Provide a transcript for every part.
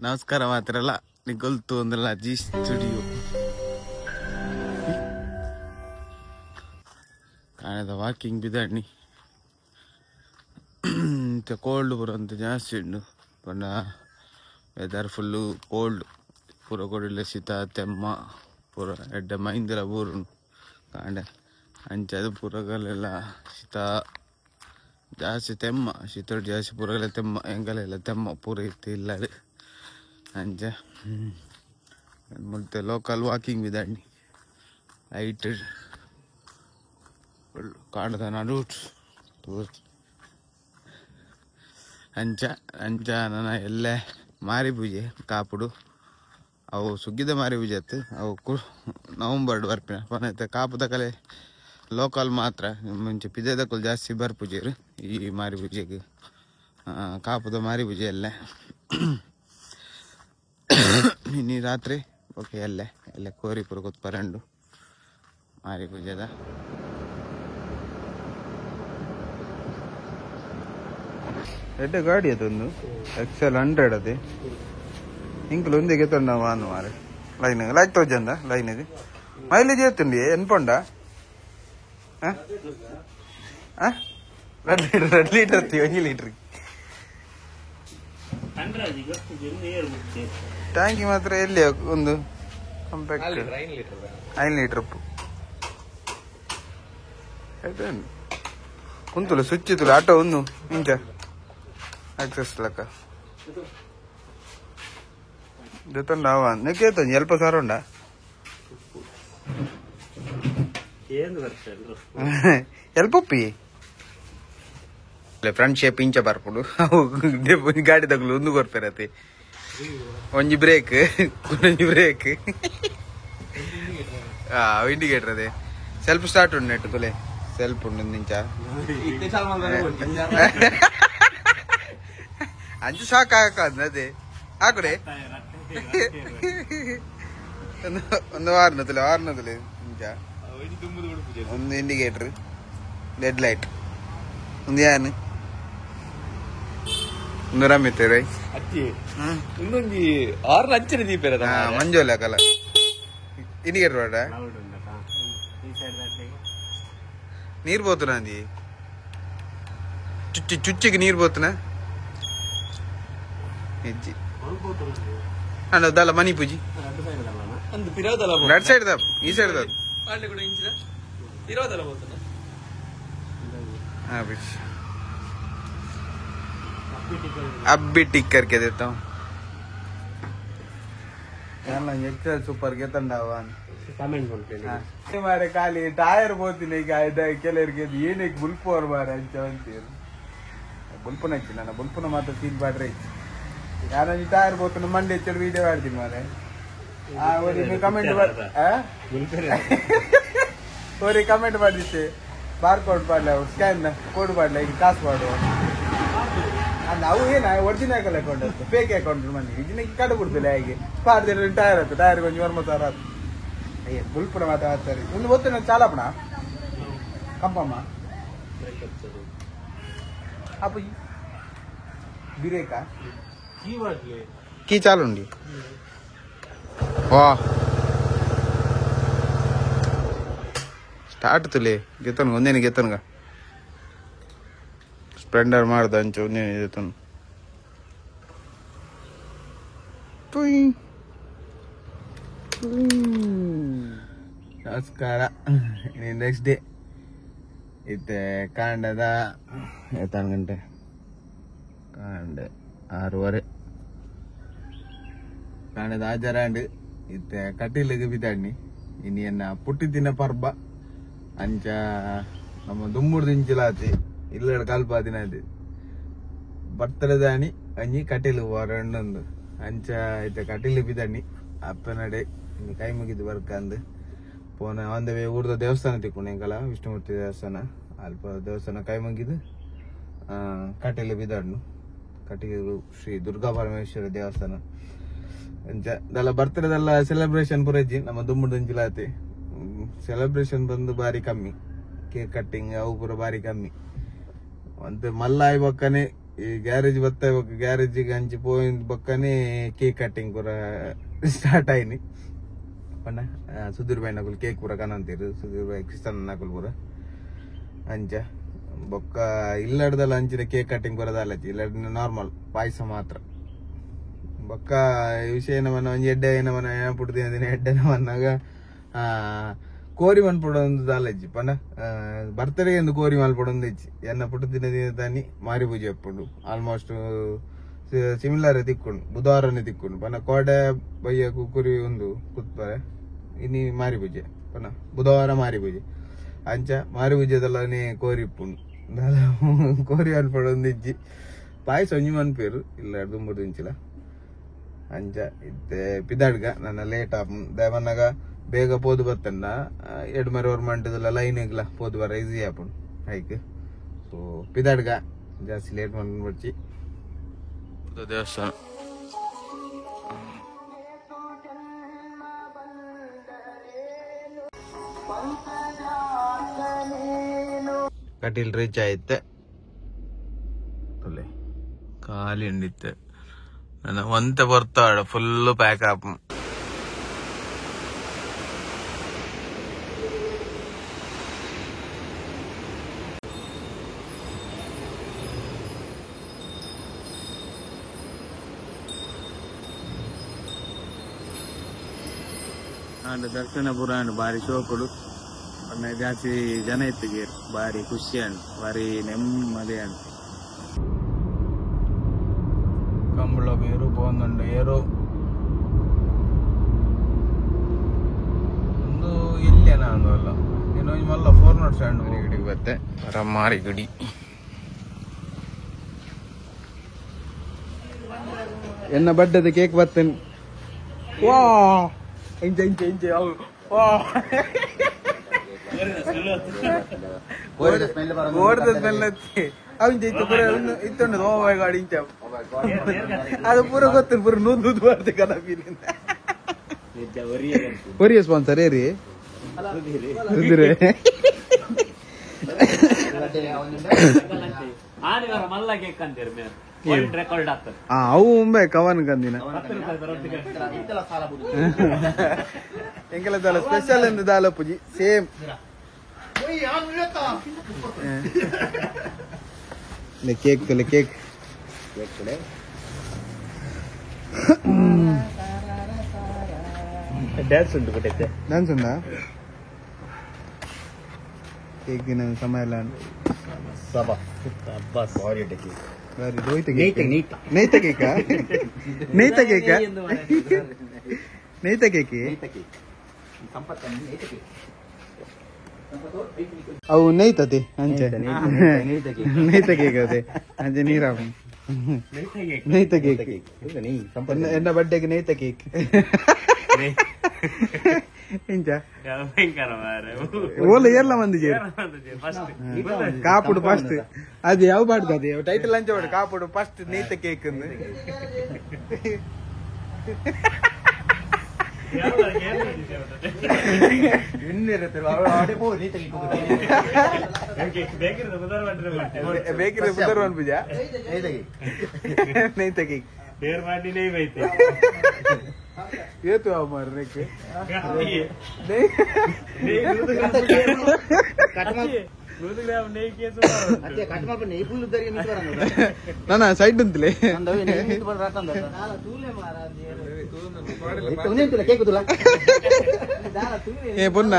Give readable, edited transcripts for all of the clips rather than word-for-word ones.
ನಮಸ್ಕಾರ ಮಾತ್ರಲ್ಲ ನಿಗೊಲ್ತು ಒಂದಲ್ಲ G studio ಕಾಣದ ವಾಕಿಂಗ್ ಬಿದ್ದಾಡ್ನಿ ಕೋಲ್ಡ್ ಬರುವಂತ ಜಾಸ್ತಿ ಉಂಡು ಪಂಡ ವೆದರ್ ಫುಲ್ಲು ಕೋಲ್ಡ್ ಪೂರ ಕೊಡಿಲ್ಲ ಶೀತ ತೆಮ್ಮ ಪೂರ ಎಡ್ಡೆ ಮೈಂದಿರ ಊರು ಕಾಂಡೆ ಅಂಚದು ಪೂರಗಲೆಲ್ಲ ಶೀತ ಜಾಸ್ತಿ ತೆಮ್ಮ ಶೀತ ಜಾಸ್ತಿ ಪೂರಗಲ ತೆಮ್ಮ ಎಂಗಲೆಲ್ಲ ತೆಮ್ಮ ಪೂರ ಇತ್ತು ಇಲ್ಲ ಅಂಚ ಮತ್ತೆ ಲೋಕಲ್ ವಾಕಿಂಗ್ ಬಿದ್ದಾಡ್ನಿ ಲೈಟ್ ಕಾಣದ ನಡು ಅಂಚ ಅಂಚ ನನ್ನ ಎಲ್ಲೇ ಮಾರಿ ಪೂಜೆ ಕಾಪುಡು ಅವು ಸುಗ್ಗಿದ ಮಾರಿ ಪೂಜೆ ಇತ್ತು ಅವು ನವಂಬರ್ ಬರ್ಪಿನ ಪನೈತೆ ಕಾಪುದ ಕಲೆ ಲೋಕಲ್ ಮಾತ್ರ ಮುಂಚೆ ಪಿದೆದಕ್ಕೂ ಜಾಸ್ತಿ ಬರ್ಪೂಜೆರು ಈ ಮಾರಿ ಪೂಜೆಗೆ ಕಾಪುದ ಮಾರಿ ಪೂಜೆ ಎಲ್ಲೇ ಇನ್ನಿ ರಾತ್ರಿ ಓಕೆ ಎಲ್ಲೇ ಕೋರಿ ಪುರ ಕೂತ್ಪರಂಡು ಮಾರಿ ಪೂಜೆದ ಎಡ್ಡೆ ಗಾಡಿ ಅದೊಂದು XL100 ಅದೇ ಇಂಕಲು ಒಂದಿಗೆ ತೊಂಡ ವಾನು ಮಾರೆ ಲೈಕ್ ತೋಜಂದ ಲೈನ್ ಇದು ಮೈಲೇಜ್ ಎತ್ತುಂಡಿ ಎನ್ಪೊಂಡ ರೆಡ್ ಲೀಟರ್ 1 ಲೀಟರ್ ಟ್ಯಾಂಕಿ ಮಾತ್ರ ಎಲ್ಲಿ ಒಂದು ಕಾಂಪ್ಯಾಕ್ಟ್ 5 ಲೀಟರ್ ಉಪ್ಪು ಕುಂತುಲು ಸ್ವಿಚ್ ಇತ್ತು ಆಟೋ ಒಂದು ಇಂಚ ಆಕ್ಸೆಸ್ ಲಕ್ಕ ಜೊತೆಂಡಾವ ನೆಕ್ಕೇತ ಎಲ್ಪ ಸಾರ ಉಂಡ ಎಲ್ಪ ಉಪ್ಪಿ ಫ್ರಂಟ್ ಶೇಪ್ ಇಂಚ ಬರ್ಪುಡು ಗಾಡಿ ತಗಲು ಒಂದು ಕೊರ್ಪೆರತಿ ಒಂಜಿ ಬ್ರೇಕ್ ಇಂಡಿಕೇಟರ್ ಅದೇ ಸೆಲ್ಫ್ ಸ್ಟಾರ್ಟ್ ಉಂಡು ನೆಟ್ಟು ತುಲೆ ಸೆಲ್ಫ್ ಉಂಡು ಇಂಚ ಅಂಚು ಸಾಕು ಹಾಕದ್ ಅದೇ ಹಾಕುಡೆ ಒಂದು ವಾರನದಲ್ಲಿ ಇಂಚ ಒಂದು ಇಂಡಿಕೇಟರ್ ರೆಡ್ ಲೈಟ್ ಒಂದು ಯಾನು ಒಂದು ರಮ್ಮಿತ್ತೇವೆ ಇನ್ನೊಂದು 6 ಲಕ್ಷ ದೀಪ ಮಂಜೋಲ್ಲ ಕಲ ಇಂಡಿಕೇಟರ್ ವಾಡ ನೀರ್ పోతున్నా అది చుచ్చికి నీరు పోతున్నా ಹೆಜ್ಜಿ ದಲ್ಲ ಮನಿ ಪೂಜಿ ರೆಡ್ ಸೈಡ್ ಈ ಸೈಡ್ अभी टिक करके देता हूँ सुपर के मारे खाली टायर పోతున్నాయి ಕೆಲವರಿಗೆ ಏನಕ್ಕೆ ಬುಲ್ಪು ಅವ್ರು ಮಾರ ಅಂತ ಅಂತೀರು ಬುಲ್ಪುನ ಹಚ್ಚಿ ನಾನು ಬುಲ್ಪುನ ಮಾತ್ರ ಸೀಲ್ ಬ್ಯಾಟ್ರಿ ಯಾರು ಟೈರ್ పోతున్నా ಮಂಡಿ ಹೆಚ್ಚು ವಿಡಿಯೋ ಮಾಡ್ತೀನಿ ಮಾರೆ ಕಮೆಂಟ್ ஒரு ಕಮೆಂಟ್ ಮಾಡಿದ್ದೆ ಬಾರ್ಕೋಡ್ ಮಾಡಲ ಸ್ಕ್ಯಾನ್ ಕೋಡ್ ಮಾಡಲ ಈಗ ಕಾಸು ಮಾಡುವ ನಾವು ಏನ ಒರಿಜಿನಲ್ ಅಕೌಂಟ್ ಅಂತ ಫೇಕ್ ಅಕೌಂಟ್ ಮನೆ ಇದನ್ನ ಕಡು ಬಿಡ್ತಿಲ್ಲ ಹೇಗೆ ಪಾರ್ದಿರ ಟೈರ್ ಆಯ್ತು ಟೈರ್ ಕೊಂಚ ವರ್ಮತಾರ ಅಯ್ಯ ಬುಲ್ಪುರ ಮಾತಾಡ್ತಾರೆ ಒಂದು ಗೊತ್ತು ನಾನು ಚಾಲಪಣ ಕಂಪಮ್ಮ ಅಪ್ಪ ಬಿರೇಕಾ ಕೀ ಚಾಲುಂಡಿ ವಾ ಸ್ಟಾರ್ಟ್ ತುಲೆ ಗೆತ್ತನ್ಗ ಒಂದೇನೆ ಗೆತ್ತನ್ಗ ಸ್ಪ್ಲೆಂಡರ್ ಮಾಡ್ದ ಅಂಚು ಒಂದೇನೆ ಗೆತ್ತನು ನಮಸ್ಕಾರ ನೆಕ್ಸ್ಟ್ ಡೇ ಇತ್ತೆ ಕಾಂಡದ 7 ಗಂಟೆ ಕಾಂಡೆ 6:30 ಕಾಂಡದ ಆಜರಾಂಡ್ ಇತ್ತೆ ಕಟೀಲಿಗೆ ಬಿದ್ದಾಡ್ನಿ ಇನ್ನೇನ ಪುಟ್ಟಿದ್ದಿನ ಪರ್ಬ ಅಂಚ ನಮ್ಮ ದುಮ್ಮುಡು ದಿಂಚಿಲಾತಿ ಇಲ್ಲ ಕಲ್ಪಾದಿನ ಅದು ಬರ್ತಡದಾನಿ ಅಂಜಿ ಕಟೀಲು ಹೊರಣ್ಣೊಂದು ಅಂಚ ಇತ್ತೆ ಕಟೀಲು ಬಿದ್ದಾಡ್ನಿ ಅಪ್ಪನಡೆ ಕೈ ಮುಗಿದು ಬರ್ಕಂದು ಪೋನ ಒಂದೇ ಊರ್ದ ದೇವಸ್ಥಾನ ತಿಕ್ಕೊಂಡು ಹೆಂಗಲ್ಲ ವಿಷ್ಣುಮೂರ್ತಿ ದೇವಸ್ಥಾನ ಅಲ್ಪ ದೇವಸ್ಥಾನ ಕೈ ಮುಗಿದು ಕಟೀಲು ಬಿದ್ದಾಡ್ನು ಕಟೀಲು ಶ್ರೀ ದುರ್ಗಾ ಪರಮೇಶ್ವರ ದೇವಸ್ಥಾನ ಅಂಚ ದಲ್ಲ ಬರ್ತಡದಲ್ಲ ಸೆಲೆಬ್ರೇಷನ್ ಪುರಜ್ಜಿ ನಮ್ಮ ದುಮ್ಮುಡು ದಿಂಚಿಲಾತಿ ಸೆಲೆಬ್ರೇಷನ್ ಬಂದು ಬಾರಿ ಕಮ್ಮಿ ಕೇಕ್ ಕಟ್ಟಿಂಗ್ ಅವು ಪೂರ ಬಾರಿ ಕಮ್ಮಿ ಮತ್ತೆ ಮಲ್ಲಾಯಿ ಬಕ್ಕನೆ ಈ ಗ್ಯಾರೇಜ್ ಬರ್ತಾ ಗ್ಯಾರೇಜಿಗೆ ಹಂಚಿ పోయిన బొక్కనే కేక్ కటింగ్ కూడా స్టార్ట్ అయింది పన్న సుధీర్ భాయ్ నకులు కేక్ కూడా కనంತೀರು ಸುಧೀರ್ ಭಾಯ್ ಕ್ರಿಸ್ತನ್ ನಕುಲ್ ಪೂರ ಅಂಚ ಬೊಕ್ಕ ಇಲ್ಲಡ್ದಲ್ಲ ಹಂಚಿದ ಕೇಕ್ ಕಟಿಂಗ್ ಬರೋದಲ್ಲ ಇಲ್ಲಡ್ ನಾರ್ಮಲ್ ಪಾಯಸ ಮಾತ್ರ ಬೊಕ್ಕ ವಿಷಯ ಏನವನ್ನ ಒಂಜಿ ಎಡ್ಡೆ ಏನವನ್ನ ಪುಡ್ತೀನಿ ಎಡ್ಡೆನ ಬಂದಾಗ ಕೋರಿ ಮನ್ಪಡೊಂದು ದಾಲಜ್ಜಿ ಪಂಡ ಬರ್ತಡೇ ಎಂದು ಕೋರಿ ಮಲ್ಪಡೊಂದು ಇಚ್ಚಿ ಎನ್ನ ಪುಟ್ಟದಿನ ದಿನದಾನಿ ಮಾರಿ ಪೂಜೆ ಎಪ್ಪುಂಡು ಆಲ್ಮೋಸ್ಟ್ ಸಿಮಿಲರ್ ತಿಕ್ಕೊಂಡು ಬುಧವಾರನೇ ತಿಕ್ಕೊಂಡು ಪಂಡ ಕೋಡೆ ಬಯ್ಯ ಕುರಿ ಒಂದು ಕುತ್ಪರೆ ಇನಿ ಮಾರಿ ಪೂಜೆ ಪಂಡ ಬುಧವಾರ ಮಾರಿ ಪೂಜೆ ಅಂಚ ಮಾರಿ ಪೂಜೆದಲ್ಲನೇ ಕೋರಿ ಇಪ್ಪುಂಡು ಕೋರಿ ಮನ್ಪಡೊಂದು ಇಜ್ಜಿ ಪಾಯಸ ಒಂಜಿ ಮನ್ಪೇರು ಇಲ್ಲ ದುಂಬುದು ಇಂಚಿಲ ಅಂಚ ಇತ್ತೆ ಪಿದಾಡ್ಗ ನನ್ನ ಲೇಟ್ ಆಪ್ ದೇವನ್ನಾಗ ಬೇಗ ಪೋದು ಬತ್ತಂಡ 2 ಮಂಟದಲ್ಲ ಲೈನ್ ಇಗ್ಲ ಪೋದು ಬರ ಈಸಿ ಆಪುಂಡು ಹೈಕ್ ಸೊ ಪಿದಾಡ್ಗ ಜಾಸ್ತಿ ಲೇಟ್ ಮಾಡ್ಬಿಡ್ಚಿ ದೇವಸ್ಥಾನ ಕಟೀಲ್ ರೀಚ್ ಆಯ್ತೆ ಖಾಲಿ ಉಂಡಿತ್ತೆ ನನ್ನ ಒಂತೆ ಬರ್ತಾಳ ಫುಲ್ ಪ್ಯಾಕ್ ಆಪ್ ದರ್ಶನ ಪುರ ಬಾರಿ ಶೋಕುಡು ಜಾಸ್ತಿ ಜನ ಇತ್ತಿಗೆ ಬಾರಿ ಖುಷಿ ಅಂಡ್ ಬಾರಿ ನೆಮ್ಮದಿ ಅಂಡ್ ಕಂಬಳ ಬೇರು ಪೋಂದುಂಡು ಏರು ಒಂದು ಇಲ್ಲೇನ ಅಂದಲ್ಲ ಇನ್ನೊಂದು ಮಲ್ಲ 407 ಗಿಡಿಗೆ ಬತ್ತೆ ರಮ್ಮಾರಿ ಗುಡಿ ಎನ್ನ ಬಡ್ಡದ ಕೇಕ್ ಬರ್ತೇನೆ ವಾ ಇಂಚ ಇಂಚ ಇಂಚ ಓಡ್ದ ಸ್ಮೆಲ್ ಹತ್ತಿ ಅವಿಂಚ ಇಂಚ ಪೂರ ಇತ್ತೊಂಡು ಓ ಮೈ ಗಾಡ್ ಇಂಚ ಅದು ಪೂರ ಗೊತ್ತು ಪೂರ ನೂದು ಮಾಡ್ತೆ ಕದ ಫೀಲಿಂದ ಒರಿಯ ಸ್ಪಾನ್ಸರ್ ಏರಿ ಸುಂದಿರೆ ಅವು ಮುಂಬೈ ಕವನ್ ಕಂದಿನ ಎಂಕಲ ದಾಲ ಸ್ಪೆಷಲ್ ಎಂದು ದಾಲ ಪೂಜಿ ಸೇಮ್ ಕೇಕ್ ತೊಲೆ ಕೇಕ್ ಡ್ಯಾನ್ಸ್ ಉಂಟು ಕೊಟ್ಟೈತೆ ಡ್ಯಾನ್ಸ್ ಉಂಟಾ ಕೇಕಿನ ಸಮಯ ಎಲ್ಲ ನೈತ ಕೇಕಾ ನೈತ ಕೇಕಾ ನೈತ ಕೇಕಿ ಅವು ನೈತತಿ ಅಂಚೆ ನೈತ ಕೇಕ್ ಅದೇ ಅಂಚೆ ನೀರಾಗ ನೈತ ಕೇಕ್ ಎನ್ನ ಬಡ್ಡೆಗೆ ನೈತ ಕೇಕ್ ಇಂಚ ಓಲ ಎಲ್ಲ ಮಂದಿ ಕಾಪುಡು ಫಸ್ಟ್ ಅದು ಯಾವ ಬಾಡ್ದು ಅದೇ ಟೈಟಲ್ ಅಂಚೆ ಬಾಡು ಕಾಪುಡು ಫಸ್ಟ್ ನೈತ ಕೇಕ್ ಬೇಕಿರ ಬುಧವಾರ ಪೂಜ ನೈತ ಕೇಕ್ ದೇರ್ ಮಾಡಿ ನೈ ಬೈತೆ ಏತು ಅವ ಮಾರಕ್ಕೆ ನಾನ ಸೈಡ್ ಅಂತಲೇ ಏ ಪುನ್ನ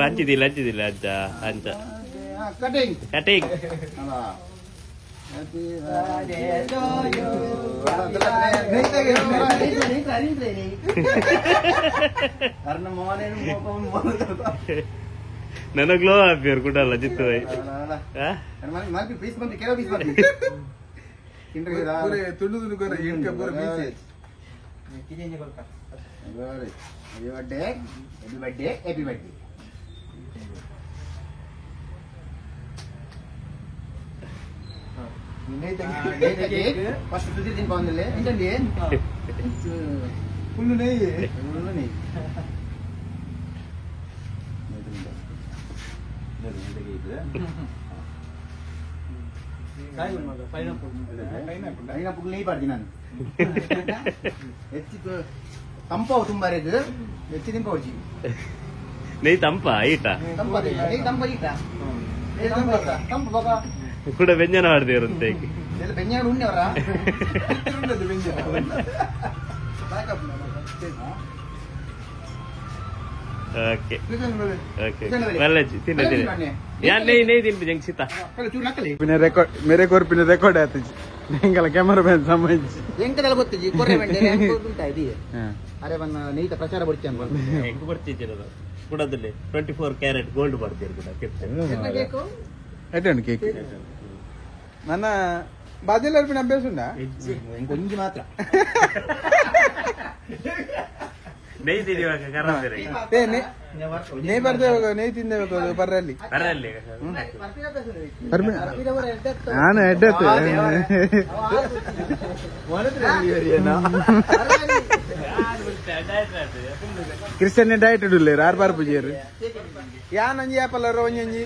ಹಂಚಿದಿಲ್ಲ ಅಜ್ಜ ಅಂಚ ಕಟಿಂಗ್ ಕಟಿಂಗ್ ನನ್ನ ಗ್ಲೋ ಹಾಪಿಯರ್ ಕೂಡಲ್ಲ ಜಿತ್ತು ఫస్ట్ సుధీర్ దీని బాగుంది ఏంటండి ఫుల్ నెయ్యి ಪೈನಾಪಲ್ ನೆಯ್ಯಿ ಪಾಡ್ತೀನಿ ನಾನು ಹೆಚ್ಚಿ ತಂಪಾವು ತುಂಬಾ ಇದು ಹೆಚ್ಚಿ ತಿಂಪವಚ್ಚಿ నెయ్యి తంప ఈట ತಂಪದ ನೆಯ್ಯಿ ತಂಪ ಈಟ ತಂಪ ಬಾಬಾ ಕೂಡ ವ್ಯಂಜನ ಮಾಡ್ತೀರ ಅಂತ ಎಲ್ಲ ಬೆಂಜಾಡು ಉಣ್ಣೆವರ ఓకే ఓకే వెళ్ళొచ్చు తినే తినే యార్ నెయ్యి నెయ్యి తినిపి జంక్షిత പിന്നെ റെക്കോർഡ് मेरे को പിന്നെ റെക്കോർഡ് ആത്തിച്ച് നിങ്ങളെ ಕ್ಯಾಮರಾಮನ್ ಸಂಬಂಧಿಸಿ ಎಂಕದಲ್ಲ ಗೊತ್ತಿಜಿ ಕೊರೆ ಮೆಂಟೆ ಉಂಟಾ ಇದು ಅರೆ ಬನ್ನ ನೀತ ಪ್ರಚಾರ ಬಡ್ತಿ ಅನ್ಕೊಂಡು ಹೆಂಗ್ ಬರ್ತಿದ್ದೀರ ಕೂಡದಲ್ಲಿ 24 ಕ್ಯಾರೆಟ್ ಗೋಲ್ಡ್ ಮಾಡ್ತೀರಿ ಕೂಡ ಕೇಕು എട്ടുണ്ട് കേക്ക് ನನ್ನ ಬಾಜೆಲ್ಲರ പിന്നെ ಅಭ್ಯಾಸ ಉಂಟಾ ಕೊಂಚ ಮಾತ್ರ నెయ్యి తినేವಾಗ ಕರಾಂದಿರ ನೇ ಬರ್ತೇವೆ ನೇ ತಿಂದೇವೆ ಪರ್ರಲ್ಲಿ ಬರಲ್ಲಿ ನಾನು ಎಡ್ಡತ್ತು ಕ್ರಿಶ್ಚಿಯನ್ ಡಯಟ್ ಇಡಲಿ ಆರು ಬಾರ್ ಪೂಜೆರು ಯಾನ್ ಅಂಜಿ ಆಪಲ್ ಒಂಜಿ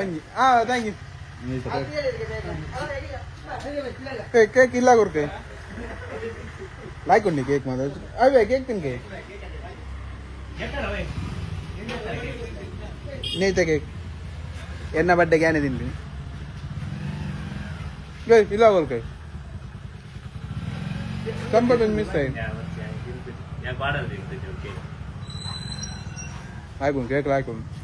ಒಂಜಿ ಥ್ಯಾಂಕ್ ಯು ಕೇಕ್ ಇಲ್ಲ ಕೊರ್ಕೆ ಲಾಯ್ಕೊಂಡಿ ಕೇಕ್ ಮಾತ್ರ ಅವೇ ಕೇಕ್ ತಿನ್ಕೆ ನೇಯ್ತ ಕೇಕ್ ಎನ್ನ ಬಡ್ಡೆಗೆ ಏನೇ ತಿನ್ರಿ ಇಲ್ಲ ಕೊರ್ಕೆ ಸಂಪತ್ ಮಿಸ್ ಆಯ್ತು ഞാൻ പാടാൻ ആയിക്കോട്ടെ കേക്ക് ആയിക്കോട്ടെ